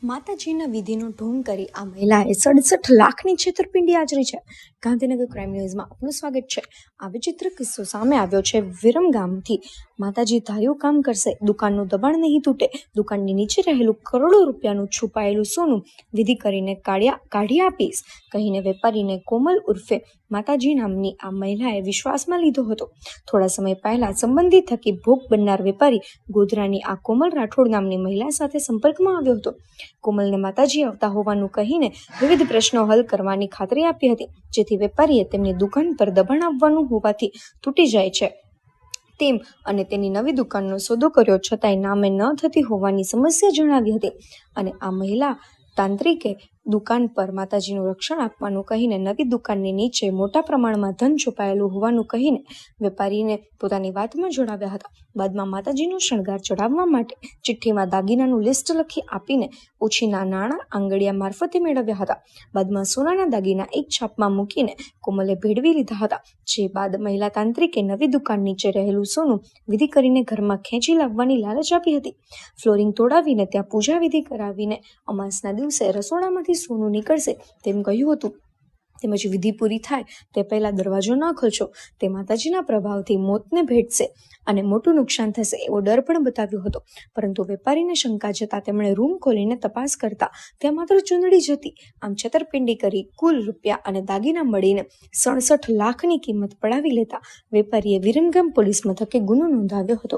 માતાજીના વિધિનો ઢોંગ કરી આ મહિલાએ 67 લાખની છેતરપિંડી આચરી છે. ગાંધીનગર ક્રાઇમ ન્યૂઝમાં આપનું સ્વાગત છે. આ વિચિત્ર કિસ્સો સામે આવ્યો છે વિરમગામથી. માતાજી ધાર્યું કામ કરશે, દુકાનનું દબાણ નહીં તૂટે. દુકાનની નીચે રહેલું કરોડો રૂપિયાનું છુપાયેલું સોનું વિધિ કરીને કાઢી આપીશ કહીને વેપારીને કોમલ ઉર્ફે માતાજી નામની આ મહિલાએ વિશ્વાસમાં લીધો હતો. થોડા સમય પહેલા સંબંધી થકી ભોગ બનનાર વેપારી ગોધરાની આ કોમલ રાઠોડ નામની મહિલા સાથે સંપર્કમાં આવ્યો હતો. કોમલને માતાજી આવતા હોવાનું કહીને વિવિધ પ્રશ્નો હલ કરવાની ખાતરી આપી હતી, જેથી વેપારીએ તેમની દુકાન પર દબાણ આવવાનું હોવાથી તૂટી જાય છે તેમ અને તેની નવી દુકાનનો સોદો કર્યો છતાંય નામે ન થતી હોવાની સમસ્યા જણાવી હતી. અને આ મહિલા તાંત્રિકે દુકાન પર માતાજીનું રક્ષણ આપવાનું કહીને નવી દુકાનની નીચે મોટા પ્રમાણમાં ધન છુપાયેલું હોવાનું કહીને વેપારીને પોતાની વાતમાં જોડાવ્યા હતા. બાદમાં માતાજીનો શણગાર ચડાવવા માટે ચિઠ્ઠીમાં દાગીનાનું લિસ્ટ લખી આપીને ઓછીના નાણાં આંગળીયા મારફતે મેળવ્યા હતા. બાદમાં સોનાના દાગીના એક છાપમાં મૂકીને કોમલે ભેળવી લીધા હતા. જે બાદ મહિલા તાંત્રિકે નવી દુકાન નીચે રહેલું સોનું વિધિ કરીને ઘરમાં ખેંચી લાવવાની લાલચ આપી હતી. ફ્લોરિંગ તોડાવીને ત્યાં પૂજા વિધિ કરાવીને અમાસના દિવસે રસોડામાંથી સોનું નીકળશે તેમ કહ્યું હતું. તેમજ વિધિ પૂરી થાય તે પહેલા દરવાજો ન ખોલશો, તે માતાજીના પ્રભાવથી મોતને ભેટશે અને મોટું નુકસાન થશે એવો ડર પણ બતાવ્યો હતો. પરંતુ વેપારીને શંકા જતા તેમણે રૂમ ખોલીને તપાસ કરતા ત્યાં માત્ર ચૂંદડી જ હતી. આમ છેતરપિંડી કરી કુલ રૂપિયા અને દાગીના મળીને 67 લાખની કિંમત પડાવી લેતા વેપારીએ વિરમગામ પોલીસ મથકે ગુનો નોંધાવ્યો હતો.